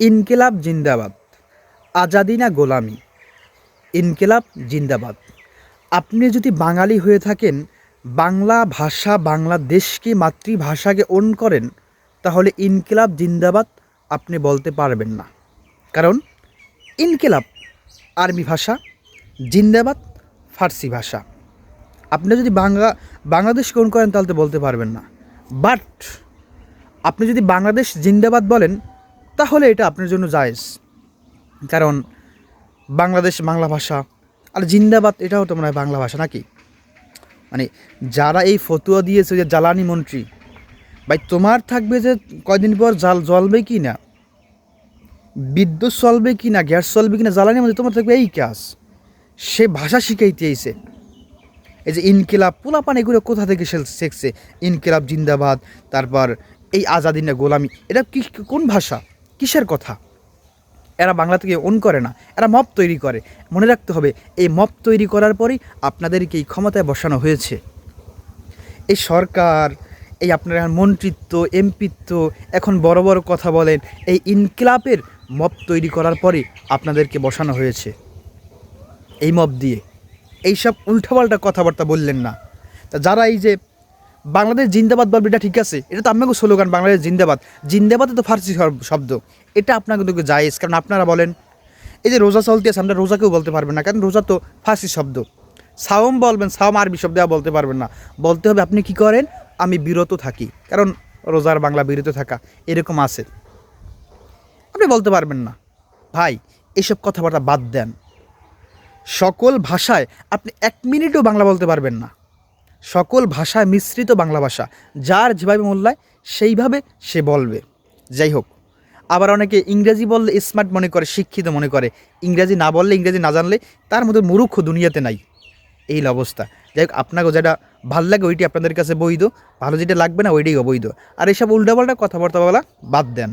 ইনকিলাব জিন্দাবাদ, আজাদি না গোলামি। ইনকিলাব জিন্দাবাদ। আপনি যদি বাঙালি হয়ে থাকেন, বাংলা ভাষা বাংলাদেশকে মাতৃভাষাকে ওন করেন, তাহলে ইনকিলাব জিন্দাবাদ আপনি বলতে পারবেন না। কারণ ইনকিলাব আরবি ভাষা, জিন্দাবাদ ফার্সি ভাষা। আপনি যদি বাংলাদেশকে ওন করেন তাহলে তো বলতে পারবেন না। বাট আপনি যদি বাংলাদেশ জিন্দাবাদ বলেন তাহলে এটা আপনার জন্য জায়েজ। কারণ বাংলাদেশ বাংলা ভাষা, আর জিন্দাবাদ এটাও তো মনে হয় বাংলা ভাষা নাকি। মানে যারা এই ফতুয়া দিয়েছে, যে জ্বালানি মন্ত্রী, ভাই তোমার থাকবে যে কয়দিন পর জাল জ্বলবে কি না, বিদ্যুৎ চলবে কি না, গ্যাস চলবে কি না, জ্বালানি মন্ত্রী তোমার থাকবে এই কাজ। সে ভাষা শিখাইতে এইছে। এই যে ইনকিলাব পোলাপান এগুলো কোথা থেকে শিখছে? ইনকিলাব জিন্দাবাদ, তারপর এই আজাদি না গোলামি, এটা কি কোন ভাষা, কিসের কথা? এরা বাংলা থেকে ওন করে না, এরা মব তৈরি করে। মনে রাখতে হবে, এই মব তৈরি করার পরেই আপনাদেরকে এই ক্ষমতায় বসানো হয়েছে। এই সরকার, এই আপনার মন্ত্রিত্ব, এমপিত্ব, এখন বড় বড় কথা বলেন, এই ইনকিলাবের মব তৈরি করার পরে আপনাদেরকে বসানো হয়েছে। এই মব দিয়ে এইসব উল্টাপাল্টা কথাবার্তা বললেন না। তা যারা এই যে বাংলাদেশ জিন্দাবাদ বলবে, এটা ঠিক আছে, এটা তো আপনাকে স্লোগান, বাংলাদেশ জিন্দাবাদ। জিন্দাবাদে তো ফার্সি শব্দ, এটা আপনাকে তো জায়েজ। কারণ আপনারা বলেন এই যে রোজা চলতে আছে, আমরা রোজাকেও বলতে পারবেন না, কারণ রোজা তো ফার্সি শব্দ। সাওম বলবেন, সাওম আরবি শব্দ বলতে পারবেন না। বলতে হবে আপনি কি করেন, আমি বিরত থাকি, কারণ রোজার বাংলা বিরত থাকা এরকম আছে, আপনি বলতে পারবেন না। ভাই এইসব কথাবার্তা বাদ দেন। সকল ভাষায় আপনি 1 মিনিটও বাংলা বলতে পারবেন না। সকল ভাষায় মিশ্রিত বাংলা ভাষা, যার যেভাবে মূল্যায় সেইভাবে সে বলবে। যাই হোক, আবার অনেকে ইংরেজি বললে স্মার্ট মনে করে, শিক্ষিত মনে করে। ইংরেজি না বললে, ইংরেজি না জানলে তার মধ্যে মূর্খ দুনিয়াতে নাই। এই অবস্থা। যাই হোক, আপনাকেও যেটা ভালো লাগে ওইটি আপনাদের কাছে বৈধ, ভালো যেটা লাগবে না ওইটাই অবৈধ। আর এইসব উল্টাপাল্টা কথাবার্তা বলা বাদ দেন।